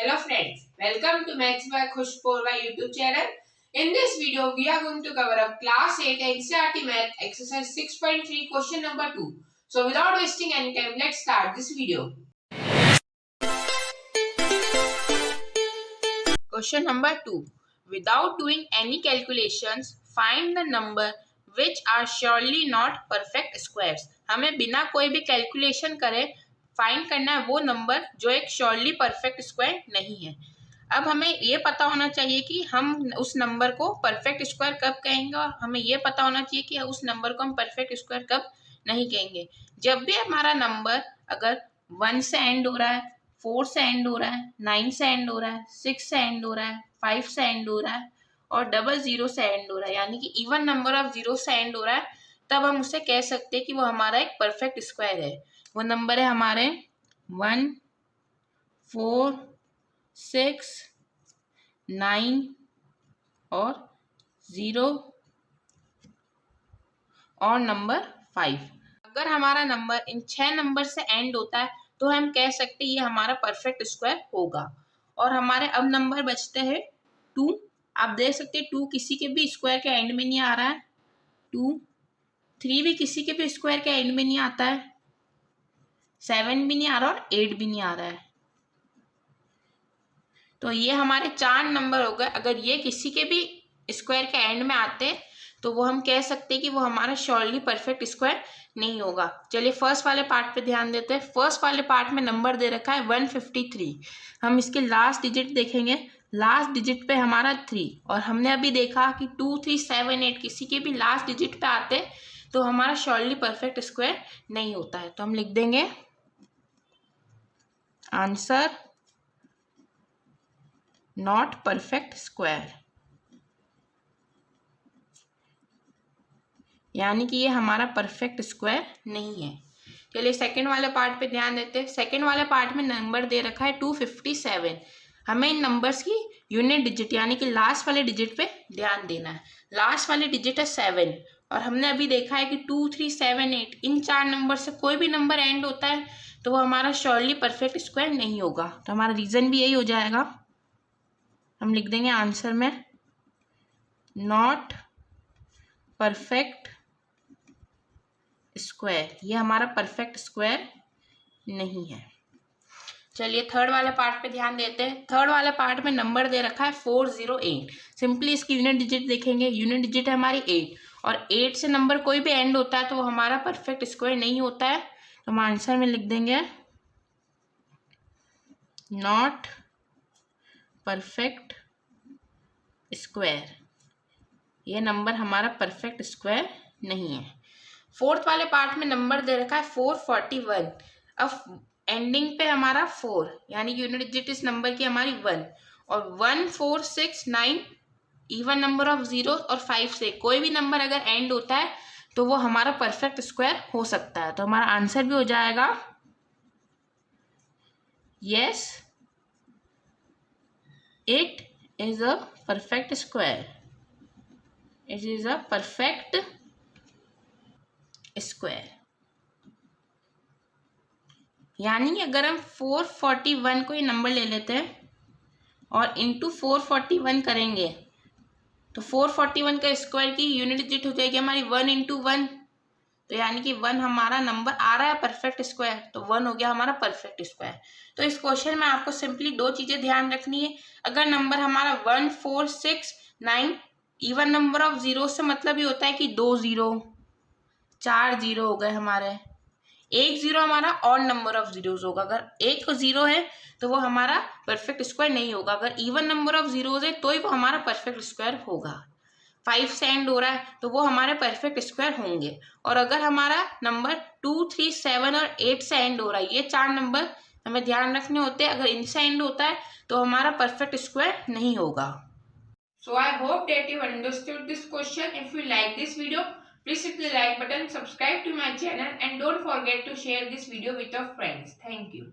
Hello friends, welcome to Maths by Khush Porwa YouTube channel. In this video, we are going to cover up Class 8 NCERT Math Exercise 6.3 question number 2. So without wasting any time, let's start this video. Question number 2. Without doing any calculations, find the number which are surely not perfect squares. हमें बिना कोई भी calculation करे find करना है वो number जो एक श्योरली परफेक्ट स्क्वायर नहीं है। अब हमें ये पता होना चाहिए कि हम उस नंबर को परफेक्ट स्क्वायर कब कहेंगे और हमें ये पता होना चाहिए कि उस नंबर को हम परफेक्ट स्क्वायर कब नहीं कहेंगे। जब भी हमारा नंबर अगर 1 से एंड हो रहा है, 4 से एंड हो रहा है, 9 से एंड हो रहा है, 6 से एंड हो रहा है, 5 से एंड हो रहा है और 00 से एंड हो रहा है, यानी कि इवन नंबर ऑफ जीरो से एंड हो रहा है, तब हम उसे कह सकते हैं कि वो हमारा एक परफेक्ट स्क्वायर है। वो नंबर है हमारे 1, 4, 6, 9 और 0 और नंबर 5। अगर हमारा नंबर इन 6 नंबर से एंड होता है तो हम कह सकते हैं ये हमारा परफेक्ट स्क्वायर होगा। और हमारे अब नंबर बचते हैं 2। आप देख सकते हैं 2 किसी के भी स्क्वायर के एंड में नहीं आ रहा है, 2, 3 भी किसी के भी स्क्वायर के एंड में नहीं आता है, 7 भी नहीं आ रहा और 8 भी नहीं आ रहा है। तो ये हमारे 4 नंबर हो गए। अगर ये किसी के भी स्क्वायर के एंड में आते तो वो हम कह सकते हैं कि वो हमारा श्योरली परफेक्ट स्क्वायर नहीं होगा। चलिए फर्स्ट वाले पार्ट पे ध्यान देते हैं। फर्स्ट वाले पार्ट में नंबर दे रखा है 153। हम इसके लास्ट डिजिट देखेंगे, लास्ट डिजिट पे हमारा 3 और हमने अभी देखा कि 2, 3, 7, 8 किसी के भी लास्ट डिजिट पे आते तो हमारा श्योरली परफेक्ट स्क्वायर नहीं होता है। तो हम लिख देंगे आंसर नॉट परफेक्ट स्क्वायर, यानी कि ये हमारा परफेक्ट स्क्वायर नहीं है। चलिए सेकंड वाले पार्ट पे ध्यान देते हैं। सेकंड वाले पार्ट में नंबर दे रखा है 257। हमें इन नंबर्स की यूनिट डिजिट यानी कि लास्ट वाले डिजिट पे ध्यान देना है। लास्ट वाले डिजिट है 7 और हमने अभी देखा है कि 2, 3, 7, 8 इन 4 नंबर से कोई भी नंबर एंड होता है तो वो हमारा श्योरली परफेक्ट स्क्वायर नहीं होगा। तो हमारा रीजन भी यही हो जाएगा। हम लिख देंगे आंसर में नॉट परफेक्ट स्क्वायर, ये हमारा परफेक्ट स्क्वायर नहीं है। चलिए थर्ड वाले पार्ट पे ध्यान देते हैं। थर्ड वाले पार्ट में नंबर दे रखा है 408। सिंपली इसकी यूनिट डिजिट देखेंगे, यूनिट डिजिट है हमारी 8 और 8 से नंबर कोई भी एंड होता है तो वो हमारा परफेक्ट स्क्वायर नहीं होता है। तो हम आंसर में लिख देंगे नॉट परफेक्ट स्क्वायर, ये नंबर हमारा परफेक्ट स्क्वायर नहीं है। फोर्थ वाले पार्ट में नंबर दे रखा है 441। अब एंडिंग पे हमारा 4 यानी यूनिट डिजिट इस नंबर की हमारी 1 और 1, 4, 6, 9 इवन नंबर ऑफ 0 और 5 से कोई भी नंबर अगर एंड होता है तो वो हमारा परफेक्ट स्क्वायर हो सकता है। तो हमारा आंसर भी हो जाएगा yes it is a perfect square, it is a perfect square. यानी कि अगर हम 441 को ये नंबर ले लेते हैं और इंटू 441 करेंगे तो 441 का स्क्वायर की यूनिट डिजिट हो जाएगी हमारी 1 इंटू 1। तो यानी कि 1 हमारा नंबर आ रहा है परफेक्ट स्क्वायर, तो 1 हो गया हमारा परफेक्ट स्क्वायर। तो इस क्वेश्चन में आपको सिंपली 2 चीजें ध्यान रखनी है। अगर नंबर हमारा 1, 4, 6, 9 इवन नंबर ऑफ जीरो से मतलब ये होता है कि 2 0, 4 0 हो गए हमारे, 1 0 हमारा ऑड नंबर ऑफ जीरोज होगा। अगर एक 0 है तो वो हमारा परफेक्ट स्क्वायर नहीं होगा। अगर इवन नंबर ऑफ जीरोज है तो ही वो हमारा परफेक्ट स्क्वायर होगा। 5 से एंड हो रहा है तो वो हमारे परफेक्ट स्क्वायर होंगे। और अगर हमारा नंबर 2, 3, 7 और 8 से एंड हो रहा है, ये 4 नंबर हमें ध्यान रखने होते हैं। अगर इनसे एंड होता है तो हमारा परफेक्ट स्क्वायर नहीं होगा। So I hope that you understood this question. If you like this video, please hit the like button, subscribe to my channel and don't forget to share this video with your friends. Thank you.